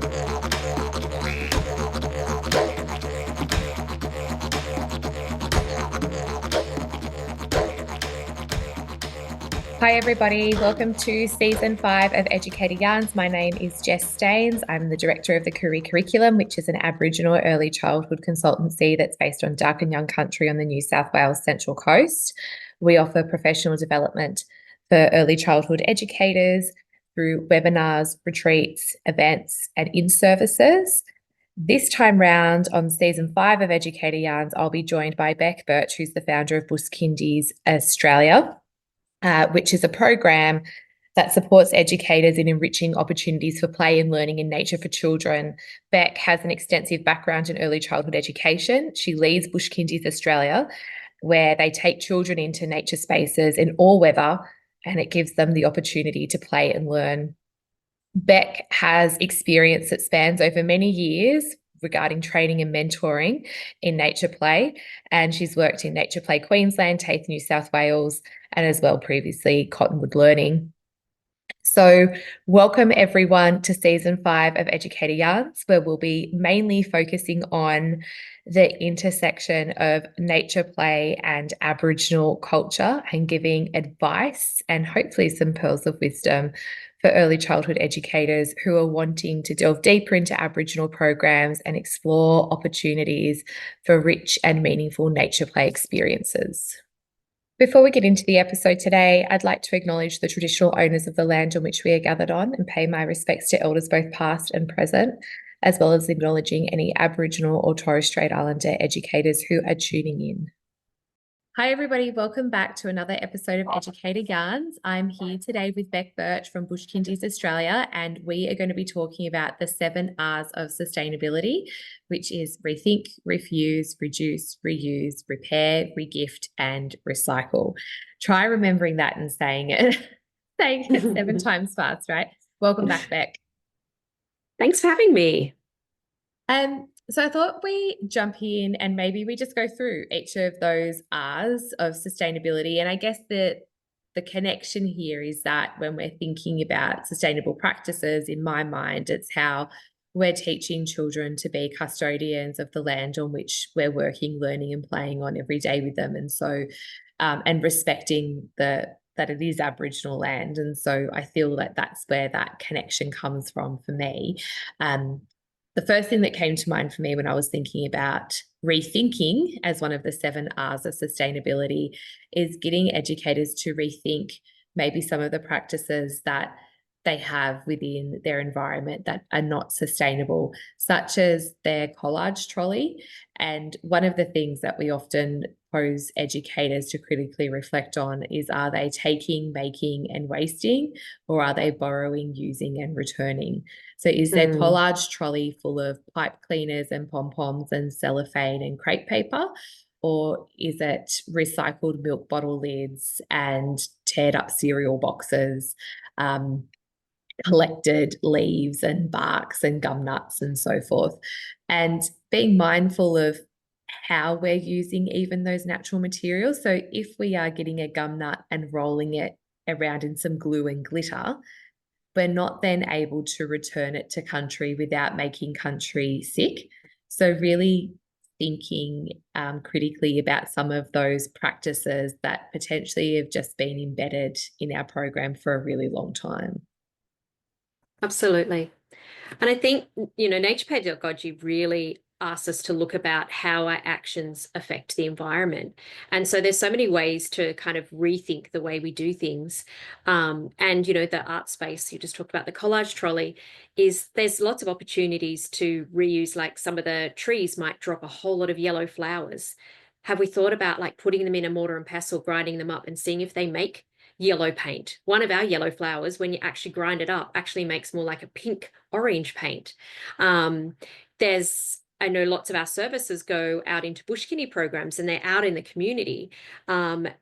Hi everybody, welcome to season 5 of Educator Yarns. My name is Jess Staines. I'm the director of the Career Curriculum, which is an Aboriginal early childhood consultancy that's based on dark and young country on the New South Wales Central Coast. We offer professional development for early childhood educators through webinars, retreats, events, and in-services. This time round on season 5 of Educator Yarns, I'll be joined by Bec Burch, who's the founder of Bush Kindy Australia, which is a program that supports educators in enriching opportunities for play and learning in nature for children. Bec has an extensive background in early childhood education. She leads Bush Kindy Australia, where they take children into nature spaces in all weather, and it gives them the opportunity to play and learn. Bec has experience that spans over many years regarding training and mentoring in nature play, and she's worked in Nature Play Queensland, TAFE New South Wales, and as well previously Cottonwood Learning. So welcome everyone to season 5 of Educator Yarns, where we'll be mainly focusing on the intersection of nature play and Aboriginal culture and giving advice and hopefully some pearls of wisdom for early childhood educators who are wanting to delve deeper into Aboriginal programs and explore opportunities for rich and meaningful nature play experiences. Before we get into the episode today, I'd like to acknowledge the traditional owners of the land on which we are gathered on and pay my respects to elders both past and present, as well as acknowledging any Aboriginal or Torres Strait Islander educators who are tuning in. Hi everybody, welcome back to another episode of Educator Yarns. I'm here today with Bec Burch from Bush Kindy Australia, and we are going to be talking about the 7 R's of sustainability, which is rethink, refuse, reduce, reuse, repair, regift, and recycle. Try remembering that and saying it 7 times fast, right? Welcome back, Bec. Thanks for having me. So I thought we jump in and maybe we just go through each of those R's of sustainability. And I guess the connection here is that when we're thinking about sustainable practices, in my mind, it's how we're teaching children to be custodians of the land on which we're working, learning and playing on every day with them. And so, and respecting that it is Aboriginal land. And so I feel that that's where that connection comes from for me. The first thing that came to mind for me when I was thinking about rethinking as one of the 7 R's of sustainability is getting educators to rethink maybe some of the practices that they have within their environment that are not sustainable, such as their collage trolley. And one of the things that we often pose educators to critically reflect on is, are they taking, making and wasting, or are they borrowing, using and returning? So is their collage trolley full of pipe cleaners and pom-poms and cellophane and crepe paper? Or is it recycled milk bottle lids and teared up cereal boxes, collected leaves and barks and gum nuts and so forth? And being mindful of how we're using even those natural materials. So if we are getting a gum nut and rolling it around in some glue and glitter, we're not then able to return it to country without making country sick. So really thinking critically about some of those practices that potentially have just been embedded in our program for a really long time. Absolutely. And I think, naturepay.org really asks us to look about how our actions affect the environment. And so there's so many ways to kind of rethink the way we do things. The art space, you just talked about the collage trolley, there's lots of opportunities to reuse, like some of the trees might drop a whole lot of yellow flowers. Have we thought about like putting them in a mortar and pestle, grinding them up and seeing if they make yellow paint? One of our yellow flowers, when you actually grind it up, actually makes more like a pink orange paint. I know lots of our services go out into Bush Kindy programs and they're out in the community. Council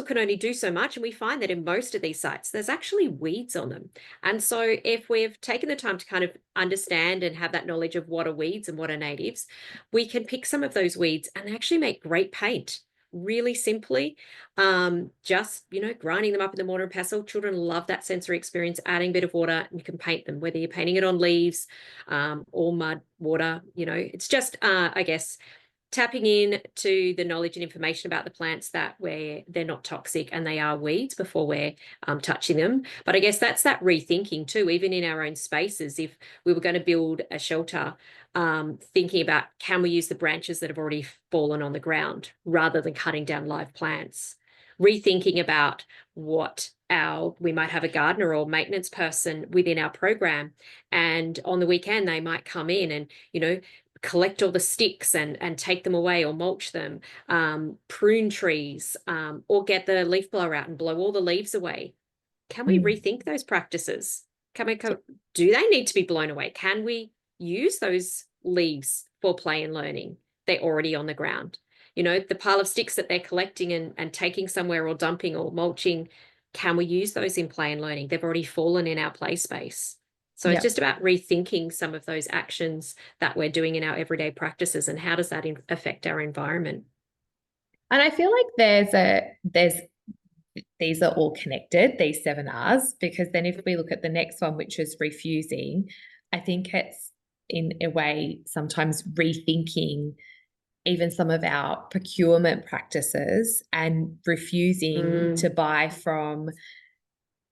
can only do so much. And we find that in most of these sites, there's actually weeds on them. And so if we've taken the time to kind of understand and have that knowledge of what are weeds and what are natives, we can pick some of those weeds and actually make great paint really simply. Just, grinding them up in the mortar and pestle. Children love that sensory experience, adding a bit of water, and you can paint them, whether you're painting it on leaves or mud, water, it's just, I guess, tapping in to the knowledge and information about the plants that where they're not toxic and they are weeds before we're touching them. But I guess that's that rethinking too, even in our own spaces. If we were going to build a shelter, thinking about, can we use the branches that have already fallen on the ground rather than cutting down live plants? Rethinking about we might have a gardener or maintenance person within our program, and on the weekend they might come in and collect all the sticks and take them away or mulch them, prune trees, or get the leaf blower out and blow all the leaves away. Can we rethink those practices? Do they need to be blown away? Can we use those leaves for play and learning? They're already on the ground. The pile of sticks that they're collecting and taking somewhere or dumping or mulching, can we use those in play and learning? They've already fallen in our play space. So it's just about rethinking some of those actions that we're doing in our everyday practices, and how does that affect our environment? And I feel like these are all connected, these 7 Rs, because then if we look at the next one, which is refusing, I think it's in a way sometimes rethinking even some of our procurement practices and refusing to buy from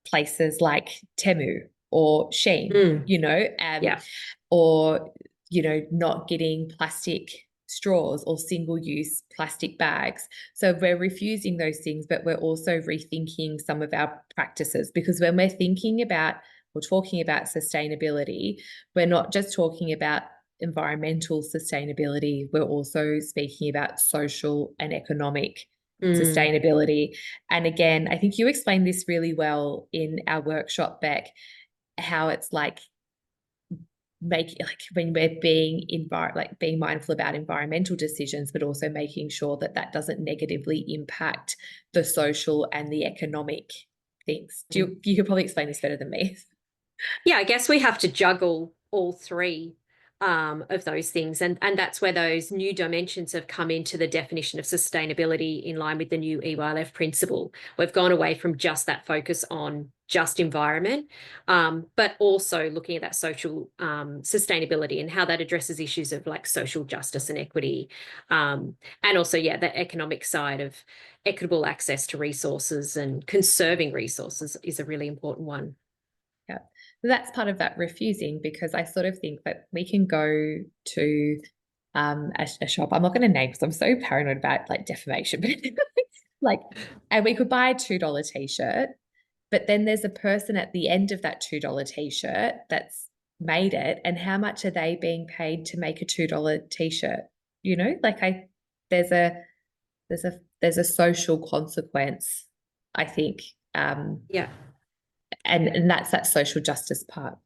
places like Temu or Shein, or, not getting plastic straws or single-use plastic bags. So we're refusing those things, but we're also rethinking some of our practices, because when we're thinking about or talking about sustainability, we're not just talking about environmental sustainability, we're also speaking about social and economic sustainability. And again, I think you explained this really well in our workshop, Bec, how it's like when we're being mindful about environmental decisions, but also making sure that that doesn't negatively impact the social and the economic things. You could probably explain this better than me. Yeah, I guess we have to juggle all three of those things. And that's where those new dimensions have come into the definition of sustainability in line with the new EYLF principle. We've gone away from just that focus on just environment, but also looking at that social sustainability and how that addresses issues of like social justice and equity. And also, the economic side of equitable access to resources and conserving resources is a really important one. Yeah. That's part of that refusing, because I sort of think that we can go to a shop. I'm not going to name because I'm so paranoid about like defamation, but and we could buy a $2 t-shirt, but then there's a person at the end of that $2 t-shirt that's made it, and how much are they being paid to make a $2 t-shirt? There's a social consequence, I think. And that's that social justice part.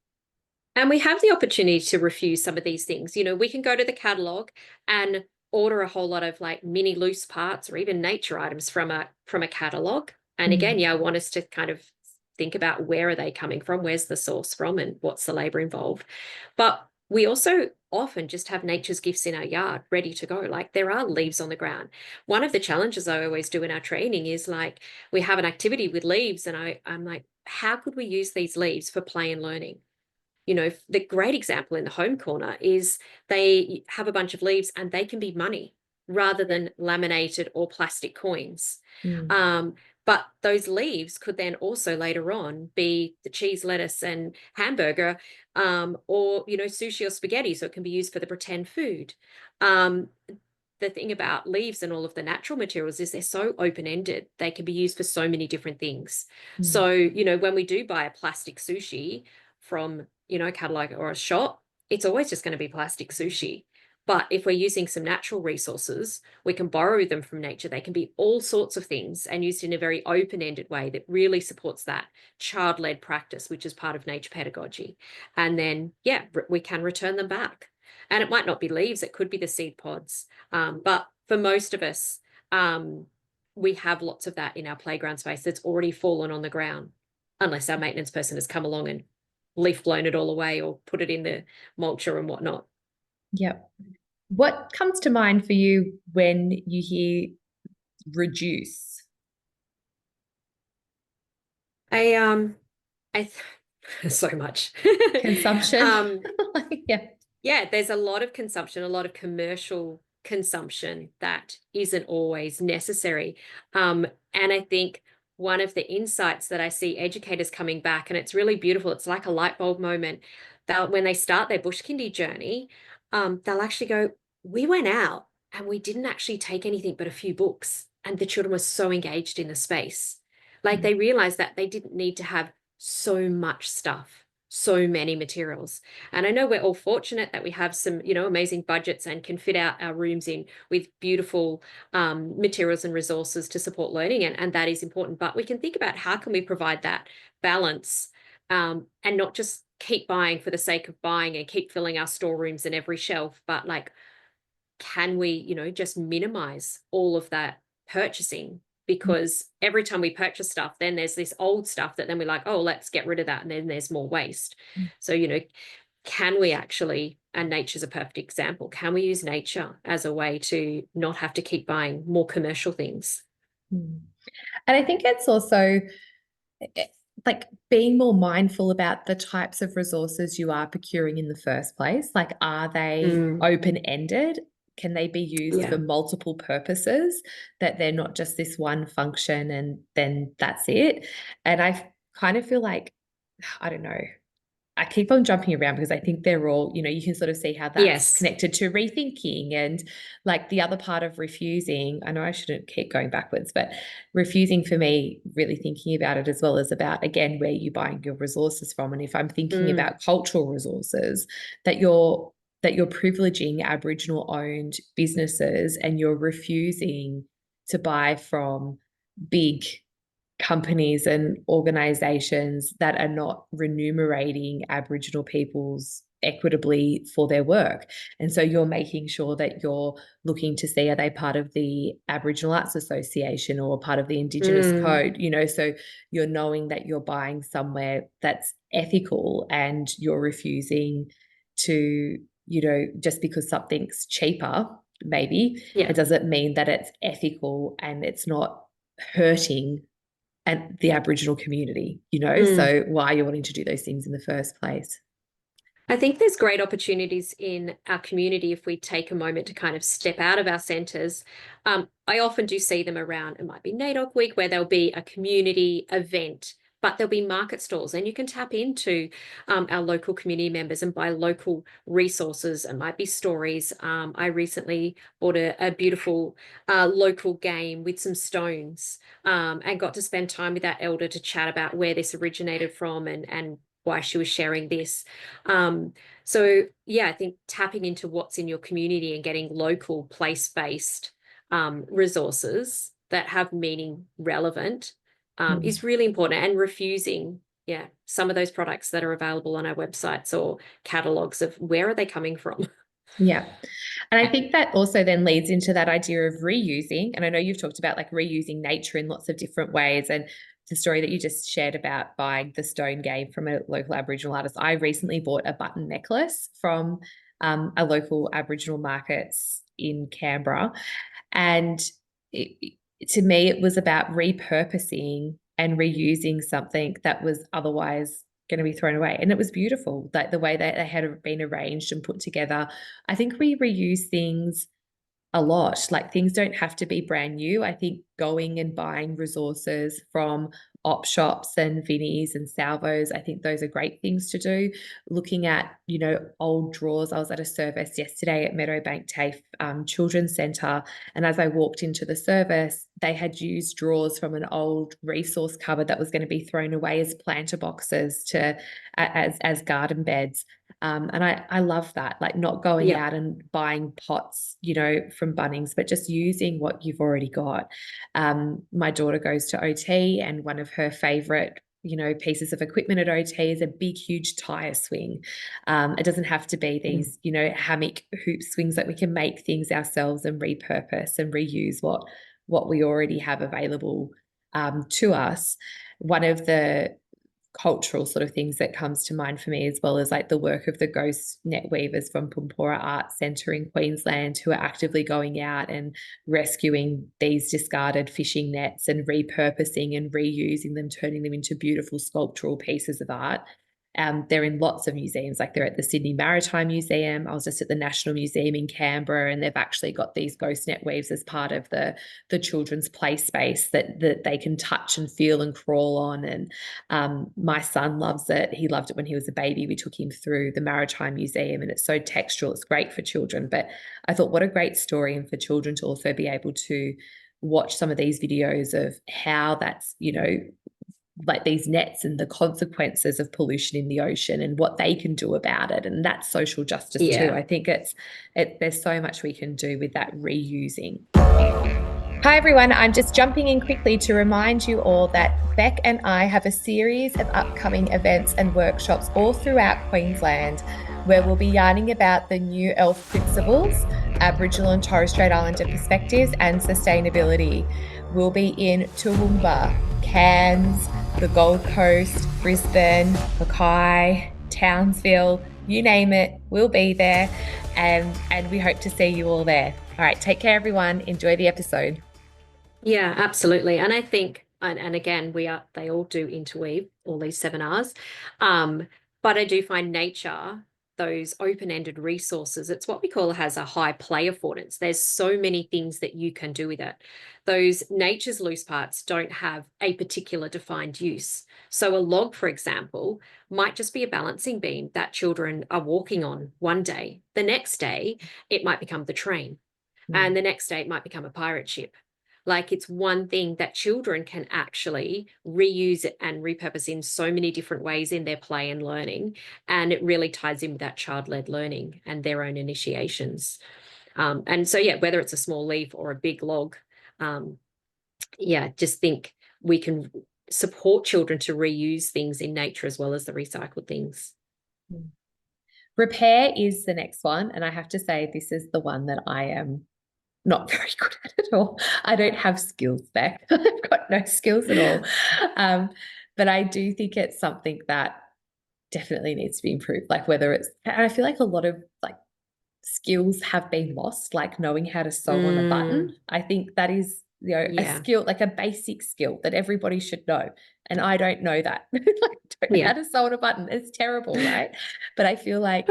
And we have the opportunity to refuse some of these things. We can go to the catalogue and order a whole lot of like mini loose parts or even nature items from a catalogue. And again, I want us to kind of think about, where are they coming from? Where's the source from? And what's the labour involved? But we also often just have nature's gifts in our yard ready to go. Like, there are leaves on the ground. One of the challenges I always do in our training is like, we have an activity with leaves, and I'm like, how could we use these leaves for play and learning? The great example in the home corner is they have a bunch of leaves and they can be money rather than laminated or plastic coins. But those leaves could then also later on be the cheese, lettuce, and hamburger, or, sushi or spaghetti. So it can be used for the pretend food. The thing about leaves and all of the natural materials is they're so open-ended. They can be used for so many different things. So, when we do buy a plastic sushi from, a catalogue or a shop, it's always just going to be plastic sushi. But if we're using some natural resources, we can borrow them from nature. They can be all sorts of things and used in a very open-ended way that really supports that child-led practice, which is part of nature pedagogy. And then, we can return them back. And it might not be leaves, it could be the seed pods. But for most of us, we have lots of that in our playground space that's already fallen on the ground, unless our maintenance person has come along and leaf blown it all away or put it in the mulcher and whatnot. Yep. What comes to mind for you when you hear reduce? I so much. Consumption? um Yeah. yeah, there's a lot of consumption, a lot of commercial consumption that isn't always necessary. And I think one of the insights that I see educators coming back, and it's really beautiful, it's like a light bulb moment, when they start their Bush Kindy journey, they'll actually go, we went out and we didn't actually take anything but a few books. And the children were so engaged in the space. Like they realized that they didn't need to have so much stuff, so many materials. And I know we're all fortunate that we have some, amazing budgets and can fit out our rooms in with beautiful materials and resources to support learning. And that is important. But we can think about how can we provide that balance and not just keep buying for the sake of buying and keep filling our storerooms and every shelf, but like, can we, just minimize all of that purchasing? Because every time we purchase stuff, then there's this old stuff that then we're like, oh, let's get rid of that. And then there's more waste. So, can we actually, and nature's a perfect example, can we use nature as a way to not have to keep buying more commercial things? And I think it's also like being more mindful about the types of resources you are procuring in the first place. Like, are they open-ended? Can they be used for multiple purposes, that they're not just this one function and then that's it? And I kind of feel like, I don't know, I keep on jumping around because I think they're all, you can sort of see how that's connected to rethinking, and like the other part of refusing. I know I shouldn't keep going backwards, but refusing for me, really thinking about it as well, is about, again, where you're buying your resources from. And if I'm thinking about cultural resources, that you're privileging Aboriginal owned businesses and you're refusing to buy from big companies and organisations that are not remunerating Aboriginal peoples equitably for their work. And so you're making sure that you're looking to see, are they part of the Aboriginal Arts Association or part of the Indigenous Code? So you're knowing that you're buying somewhere that's ethical, and you're refusing to, just because something's cheaper, maybe, it doesn't mean that it's ethical and it's not hurting and the Aboriginal community, so why you're wanting to do those things in the first place. I think there's great opportunities in our community if we take a moment to kind of step out of our centres. I often do see them around, it might be NAIDOC week, where there'll be a community event, but there'll be market stalls, and you can tap into our local community members and buy local resources. It might be stories. I recently bought a beautiful local game with some stones and got to spend time with that elder to chat about where this originated from and why she was sharing this. So yeah, I think tapping into what's in your community and getting local place-based resources that have meaning relevant is really important, and refusing some of those products that are available on our websites or catalogs of where are they coming from. Yeah. And I think that also then leads into that idea of reusing. And I know you've talked about like reusing nature in lots of different ways. And the story that you just shared about buying the stone game from a local Aboriginal artist. I recently bought a button necklace from a local Aboriginal markets in Canberra. And to me, it was about repurposing and reusing something that was otherwise going to be thrown away. And it was beautiful, that the way that they had been arranged and put together. I think we reuse things a lot. Like, things don't have to be brand new. I think going and buying resources from op shops and Vinnies and Salvos, I think those are great things to do. Looking at, old drawers. I was at a service yesterday at Meadowbank TAFE Children's Centre, and as I walked into the service, they had used drawers from an old resource cupboard that was going to be thrown away as planter boxes as garden beds. And I love that, like not going out and buying pots, from Bunnings, but just using what you've already got. My daughter goes to OT, and one of her favorite, pieces of equipment at OT is a big, huge tire swing. It doesn't have to be these, hammock hoop swings. That we can make things ourselves and repurpose and reuse what we already have available to us. One of the cultural sort of things that comes to mind for me, as well as like the work of the ghost net weavers from Pumpora Arts Centre in Queensland, who are actively going out and rescuing these discarded fishing nets and repurposing and reusing them, turning them into beautiful sculptural pieces of art. They're in lots of museums, like they're at the Sydney Maritime Museum. I was just at the National Museum in Canberra, and they've actually got these ghost net weaves as part of the children's play space that they can touch and feel and crawl on. And my son loves it. He loved it when he was a baby. We took him through the Maritime Museum, and it's so textural. It's great for children. But I thought, what a great story, and for children to also be able to watch some of these videos of how that's, like these nets and the consequences of pollution in the ocean and what they can do about it. And that's social justice too. I think there's so much we can do with that reusing. Hi everyone, I'm just jumping in quickly to remind you all that Bec and I have a series of upcoming events and workshops all throughout Queensland, where we'll be yarning about the new ELF principles, Aboriginal and Torres Strait Islander perspectives, and sustainability. We'll be in Toowoomba, Cairns, the Gold Coast, Brisbane, Mackay, Townsville, you name it, we'll be there, and we hope to see you all there. All right, take care everyone. Enjoy the episode. Yeah, absolutely. And I think, and again, they all do interweave, all these seminars. But I do find nature, those open-ended resources, it's what we call has a high play affordance. There's so many things that you can do with it. Those nature's loose parts don't have a particular defined use. So a log, for example, might just be a balancing beam that children are walking on one day. The next day, it might become the train. And the next day, it might become a pirate ship. Like, it's one thing that children can actually reuse it and repurpose in so many different ways in their play and learning. And it really ties in with that child-led learning and their own initiations. And so, yeah, whether it's a small leaf or a big log, just think we can support children to reuse things in nature as well as the recycled things. Repair is the next one. And I have to say, this is the one that I am not very good at all. I don't have skills back. I've got no skills at all. But I do think it's something that definitely needs to be improved. Like whether it's, and I feel like a lot of like skills have been lost, like knowing how to sew on a button. I think that is, a skill, like a basic skill that everybody should know. And I don't know that. I don't know how to sew on a button. It's terrible, right? But I feel like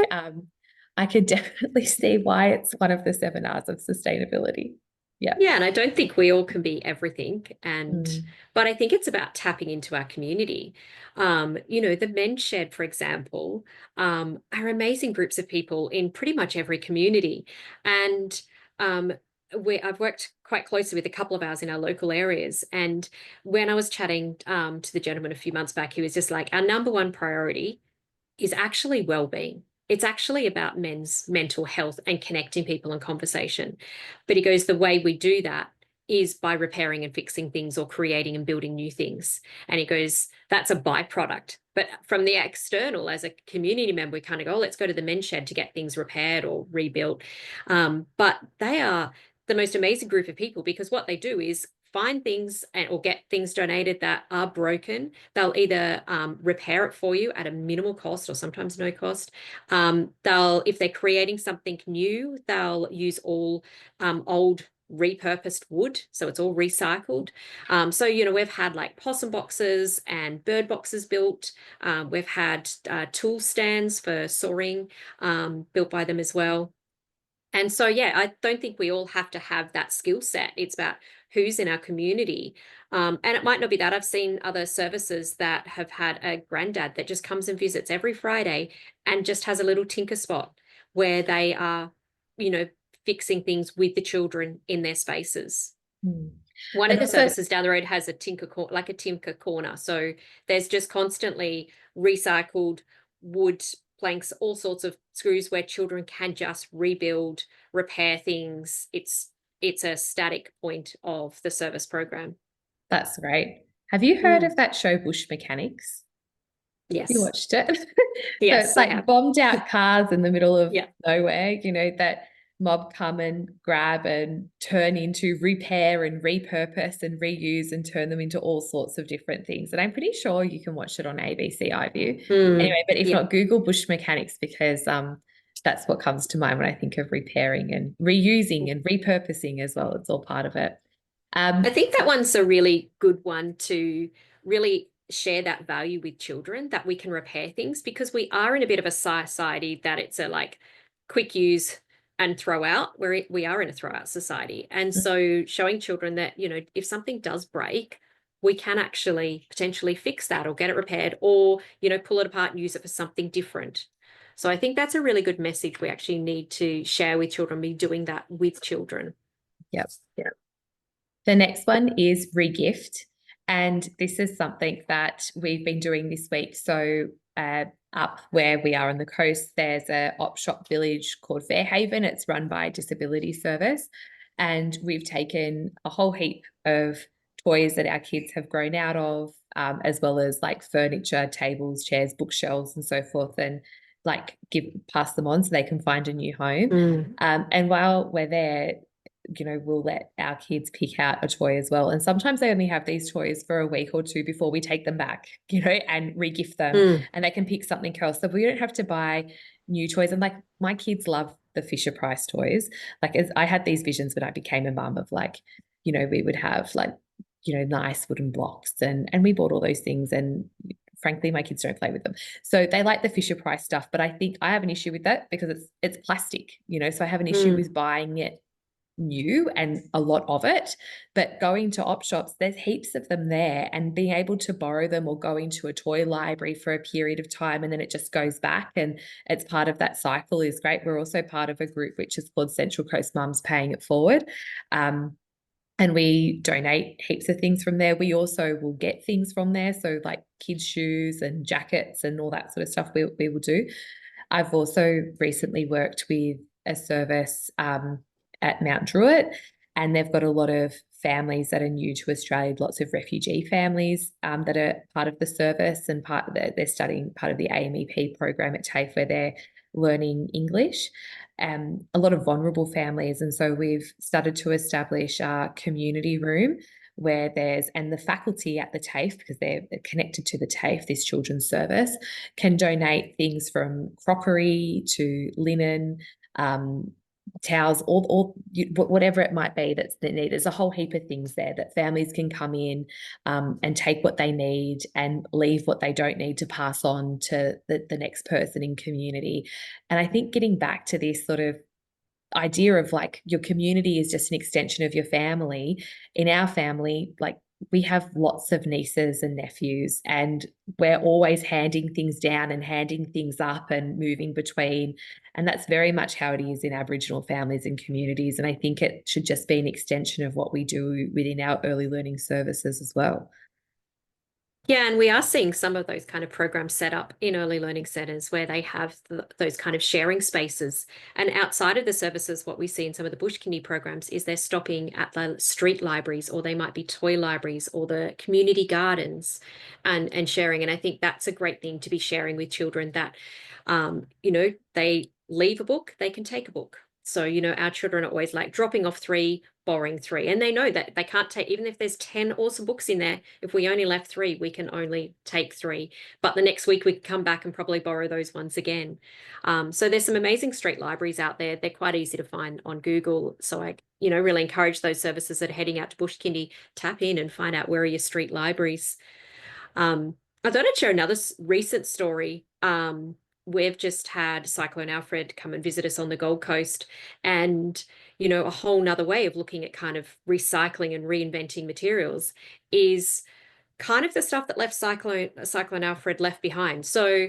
I could definitely see why it's one of the seminars of sustainability. Yeah. Yeah, and I don't think we all can be everything. But I think it's about tapping into our community. The Men's Shed, for example, are amazing groups of people in pretty much every community. And I've worked quite closely with a couple of ours in our local areas. And when I was chatting to the gentleman a few months back, he was just like, our number one priority is actually well-being. It's actually about men's mental health and connecting people in conversation. But he goes, the way we do that is by repairing and fixing things or creating and building new things. And he goes, that's a byproduct. But from the external, as a community member, we kind of go, let's go to the Men's Shed to get things repaired or rebuilt. But they are the most amazing group of people, because what they do is find things or get things donated that are broken. They'll either repair it for you at a minimal cost or sometimes no cost. If they're creating something new, they'll use all old repurposed wood, so it's all recycled. So we've had like possum boxes and bird boxes built. We've had tool stands for sawing built by them as well. And so, I don't think we all have to have that skill set. It's about who's in our community. And it might not be that. I've seen other services that have had a granddad that just comes and visits every Friday and just has a little tinker spot where they are, fixing things with the children in their spaces. One of the services down the road has a tinker corner. So there's just constantly recycled wood planks, all sorts of screws where children can just rebuild, repair things. It's a static point of the service program. That's great. Have you heard of that show Bush Mechanics? Yes. You watched it? Yes. So it's like bombed out cars in the middle of nowhere, mob come and grab and turn into, repair and repurpose and reuse and turn them into all sorts of different things. And I'm pretty sure you can watch it on ABC iView. Anyway, but if yeah. not, Google bush mechanics, because that's what comes to mind when I think of repairing and reusing and repurposing as well. It's all part of it. I think that one's a really good one to really share that value with children, that we can repair things, because we are in a bit of a society that it's a like quick use and throw out, where we are in a throw out society. And so showing children that, you know, if something does break, we can actually potentially fix that or get it repaired, or, you know, pull it apart and use it for something different. So I think that's a really good message we actually need to share with children, be doing that with children. Yep. Yep. The next one is regift. And this is something that we've been doing this week. So up where we are on the coast, there's a op shop village called Fairhaven. It's run by Disability Service. And we've taken a whole heap of toys that our kids have grown out of, as well as like furniture, tables, chairs, bookshelves, and so forth, and like pass them on so they can find a new home. And while we're there, you know, we'll let our kids pick out a toy as well. And sometimes they only have these toys for a week or two before we take them back, you know, and regift them, and they can pick something else. So we don't have to buy new toys. And like my kids love the Fisher Price toys. Like as I had these visions when I became a mum of like, you know, we would have like, you know, nice wooden blocks, and we bought all those things, and frankly my kids don't play with them, so they like the Fisher Price stuff. But I think I have an issue with that because it's plastic, you know, so I have an issue with buying it new and a lot of it. But going to op shops, there's heaps of them there, and being able to borrow them or go into a toy library for a period of time and then it just goes back and it's part of that cycle is great. We're also part of a group which is called Central Coast Mums Paying It Forward, and we donate heaps of things from there. We also will get things from there, so like kids' shoes and jackets and all that sort of stuff we will do. I've also recently worked with a service at Mount Druitt, and they've got a lot of families that are new to Australia, lots of refugee families that are part of the service, and they're studying part of the AMEP program at TAFE where they're learning English. A lot of vulnerable families, and so we've started to establish a community room where and the faculty at the TAFE, because they're connected to the TAFE, this children's service, can donate things from crockery to linen, towels, whatever it might be that's needed. There's a whole heap of things there that families can come in and take what they need and leave what they don't need to pass on to the next person in community. And I think getting back to this sort of idea of like your community is just an extension of your family. In our family, like we have lots of nieces and nephews, and we're always handing things down and handing things up and moving between. And that's very much how it is in Aboriginal families and communities. And I think it should just be an extension of what we do within our early learning services as well. Yeah, and we are seeing some of those kind of programs set up in early learning centres where they have those kind of sharing spaces. And outside of the services, what we see in some of the Bush Kindy programs is they're stopping at the street libraries, or they might be toy libraries or the community gardens, and sharing. And I think that's a great thing to be sharing with children, that, you know, they leave a book, they can take a book. So, you know, our children are always like dropping off 3, borrowing 3. And they know that they can't take, even if there's 10 awesome books in there, if we only left 3, we can only take 3. But the next week we can come back and probably borrow those ones again. So there's some amazing street libraries out there. They're quite easy to find on Google. So I, you know, really encourage those services that are heading out to Bush Kindy, tap in and find out where are your street libraries. I thought I'd share another recent story. We've just had Cyclone Alfred come and visit us on the Gold Coast, and, you know, a whole nother way of looking at kind of recycling and reinventing materials is kind of the stuff that Cyclone Alfred left behind. So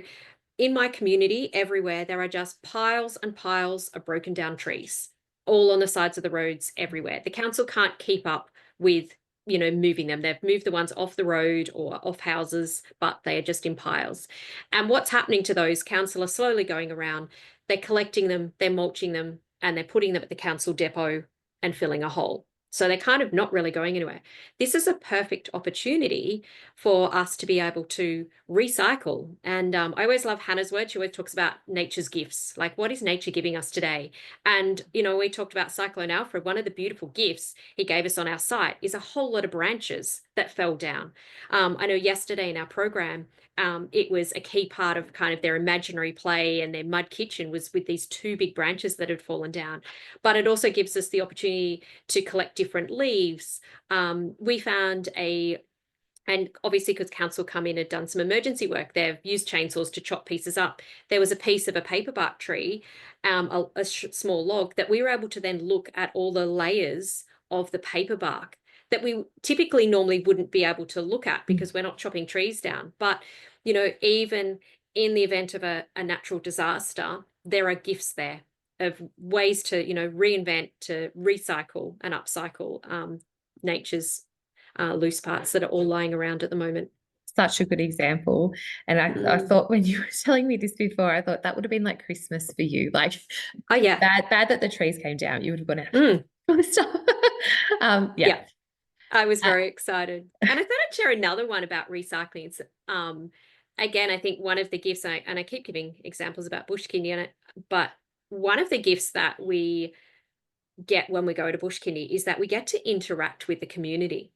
in my community, everywhere, there are just piles and piles of broken down trees, all on the sides of the roads everywhere. The council can't keep up with, you know, moving them. They've moved the ones off the road or off houses, but they are just in piles. And what's happening to those? Council are slowly going around, they're collecting them, they're mulching them, and they're putting them at the council depot and filling a hole. So they're kind of not really going anywhere. This is a perfect opportunity for us to be able to recycle. And I always love Hannah's word. She always talks about nature's gifts. Like, what is nature giving us today? And, we talked about Cyclone Alfred. One of the beautiful gifts he gave us on our site is a whole lot of branches that fell down. I know yesterday in our program, it was a key part of kind of their imaginary play, and their mud kitchen was with these two big branches that had fallen down. But it also gives us the opportunity to collect different leaves. We found and obviously because council come in and done some emergency work, they've used chainsaws to chop pieces up. There was a piece of a paperbark tree, a small log, that we were able to then look at all the layers of the paperbark that we typically normally wouldn't be able to look at because we're not chopping trees down. But, even in the event of a natural disaster, there are gifts there of ways to, reinvent, to recycle and upcycle nature's loose parts that are all lying around at the moment. Such a good example. And I thought when you were telling me this before, I thought that would have been like Christmas for you. Like, oh yeah, bad that the trees came down. You would have gone out. Stuff. Yeah, I was very excited. And I thought I'd share another one about recycling. Again, I think one of the gifts, and I keep giving examples about Bush Kindy, but one of the gifts that we get when we go to Bush Kindy is that we get to interact with the community.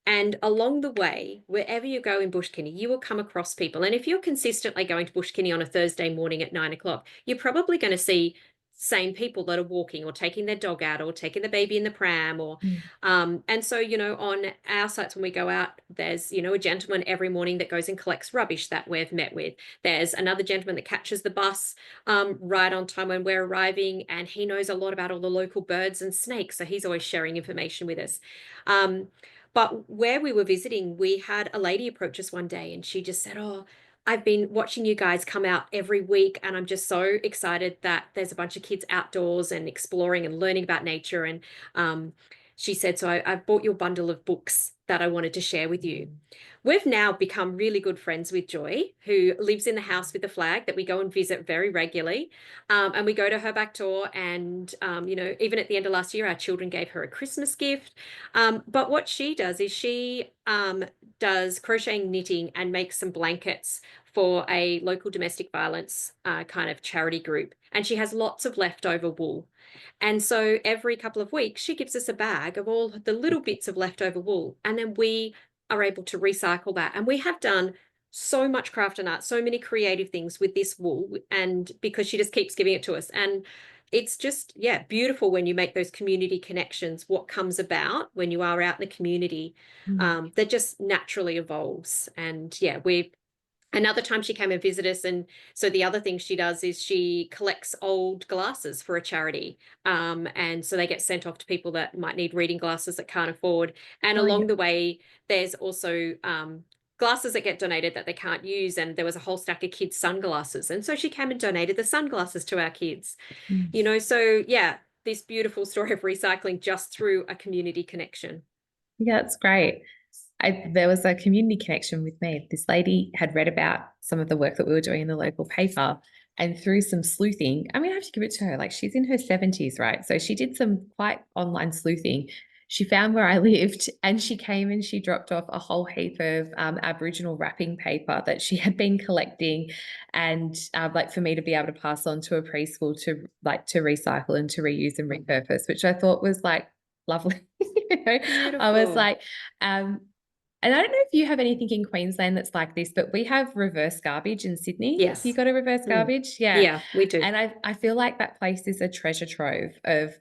And along the way, wherever you go in Bush Kindy, you will come across people. And if you're consistently going to Bush Kindy on a Thursday morning at 9 o'clock, you're probably going to see same people that are walking or taking their dog out or taking the baby in the pram or and so on our sites when we go out, there's a gentleman every morning that goes and collects rubbish that we've met with. There's another gentleman that catches the bus right on time when we're arriving, and he knows a lot about all the local birds and snakes, so he's always sharing information with us. But where we were visiting, we had a lady approach us one day, and she just said, "Oh, I've been watching you guys come out every week, and I'm just so excited that there's a bunch of kids outdoors and exploring and learning about nature." And she said, "So I've bought you a bundle of books that I wanted to share with you." We've now become really good friends with Joy, who lives in the house with the flag that we go and visit very regularly. And we go to her back door, and, even at the end of last year, our children gave her a Christmas gift. But what she does is she does crocheting, knitting, and makes some blankets for a local domestic violence kind of charity group. And she has lots of leftover wool. And so every couple of weeks, she gives us a bag of all the little bits of leftover wool. And then we are able to recycle that. And we have done so much craft and art, so many creative things with this wool. And because she just keeps giving it to us. And it's just, beautiful when you make those community connections, what comes about when you are out in the community, that just naturally evolves. And another time she came and visited us, and so the other thing she does is she collects old glasses for a charity, and so they get sent off to people that might need reading glasses that can't afford. And along the way, there's also glasses that get donated that they can't use, and there was a whole stack of kids' sunglasses, and so she came and donated the sunglasses to our kids. So this beautiful story of recycling just through a community connection. Yeah, it's great. There was a community connection with me. This lady had read about some of the work that we were doing in the local paper, and through some sleuthing, I have to give it to her, like, she's in her 70s, right? So she did some quite online sleuthing. She found where I lived, and she came and she dropped off a whole heap of Aboriginal wrapping paper that she had been collecting, and for me to be able to pass on to a preschool to recycle and to reuse and repurpose, which I thought was like lovely. I was like, and I don't know if you have anything in Queensland that's like this, but we have reverse garbage in Sydney. Yes. You got a reverse garbage? Yeah, we do. And I feel like that place is a treasure trove of,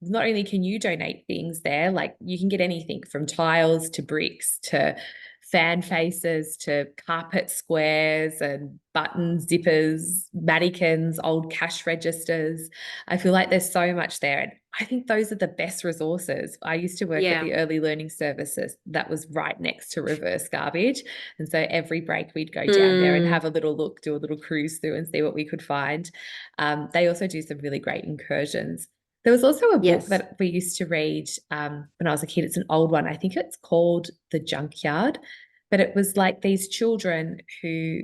not only can you donate things there, like you can get anything from tiles to bricks to fan faces to carpet squares and buttons, zippers, mannequins, old cash registers. I feel like there's so much there. And I think those are the best resources. I used to work at the early learning services that was right next to reverse garbage. And so every break we'd go down there and have a little look, do a little cruise through and see what we could find. They also do some really great incursions. There was also a book that we used to read when I was a kid. It's an old one. I think it's called The Junkyard, but it was like these children who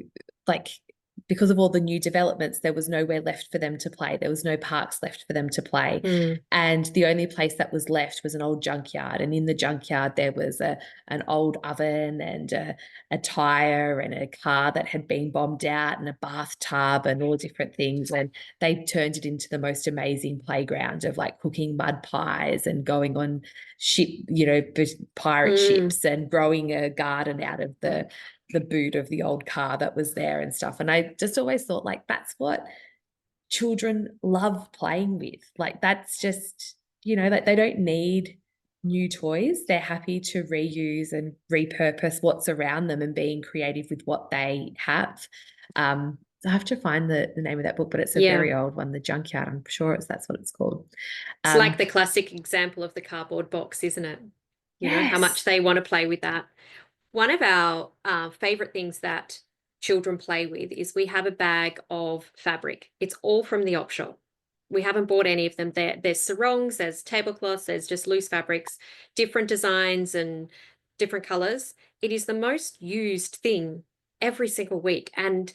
because of all the new developments, there was nowhere left for them to play. There was no parks left for them to play. And the only place that was left was an old junkyard. And in the junkyard, there was an old oven and a tire and a car that had been bombed out and a bathtub and all different things. And they turned it into the most amazing playground of like cooking mud pies and going on ship, pirate ships and growing a garden out of the boot of the old car that was there and stuff. And I just always thought, like, that's what children love playing with. Like, that's just, like, they don't need new toys. They're happy to reuse and repurpose what's around them and being creative with what they have. I have to find the name of that book, but it's a very old one, The Junkyard. I'm sure that's what it's called. It's like the classic example of the cardboard box, isn't it? You know, how much they want to play with that. One of our favorite things that children play with is we have a bag of fabric. It's all from the op shop. We haven't bought any of them. There's sarongs, there's tablecloths, there's just loose fabrics, different designs and different colors. It is the most used thing every single week. And,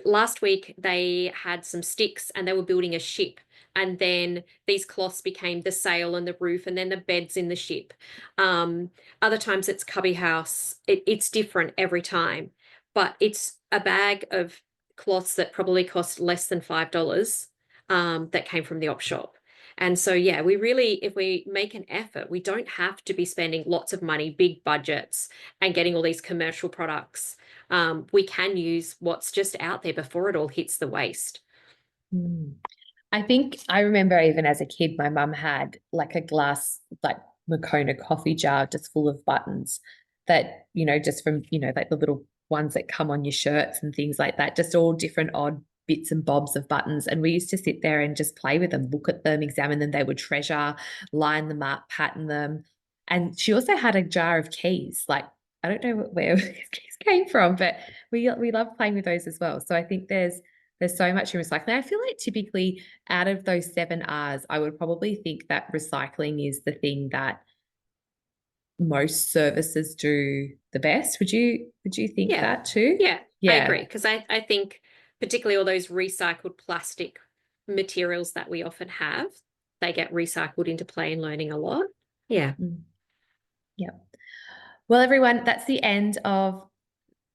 last week they had some sticks and they were building a ship. And then these cloths became the sail and the roof and then the beds in the ship. Other times it's cubby house. It's different every time. But it's a bag of cloths that probably cost less than $5 that came from the op shop. And so, we really, if we make an effort, we don't have to be spending lots of money, big budgets, and getting all these commercial products. We can use what's just out there before it all hits the waste. I think I remember even as a kid, my mum had like a glass, like Moccona coffee jar just full of buttons that, just from, like the little ones that come on your shirts and things like that, just all different odd bits and bobs of buttons. And we used to sit there and just play with them, look at them, examine them. They would treasure, line them up, pattern them. And she also had a jar of keys. Like, I don't know where keys came from, but we love playing with those as well. So I think there's so much in recycling. I feel like typically out of those 7 R's, I would probably think that recycling is the thing that most services do the best. Would you think that too? Yeah, I agree. Because I think particularly all those recycled plastic materials that we often have, they get recycled into play and learning a lot. Yeah. Yeah. Well, everyone, that's the end of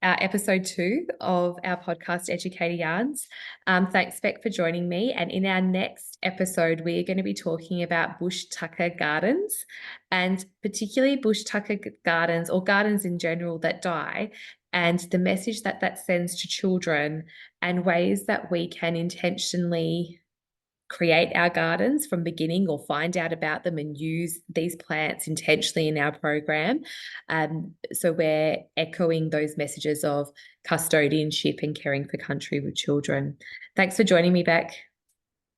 our episode 2 of our podcast, Educator Yarns. Thanks, Bec, for joining me. And in our next episode, we are going to be talking about bush tucker gardens, and particularly bush tucker gardens or gardens in general that die, and the message that sends to children and ways that we can intentionally create our gardens from beginning or find out about them and use these plants intentionally in our program. So we're echoing those messages of custodianship and caring for country with children. Thanks for joining me, Bec.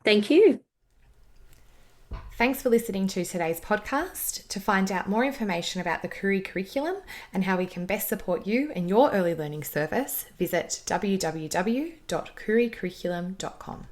Thank you. Thanks for listening to today's podcast. To find out more information about the Koori curriculum and how we can best support you in your early learning service, visit www.kooricurriculum.com.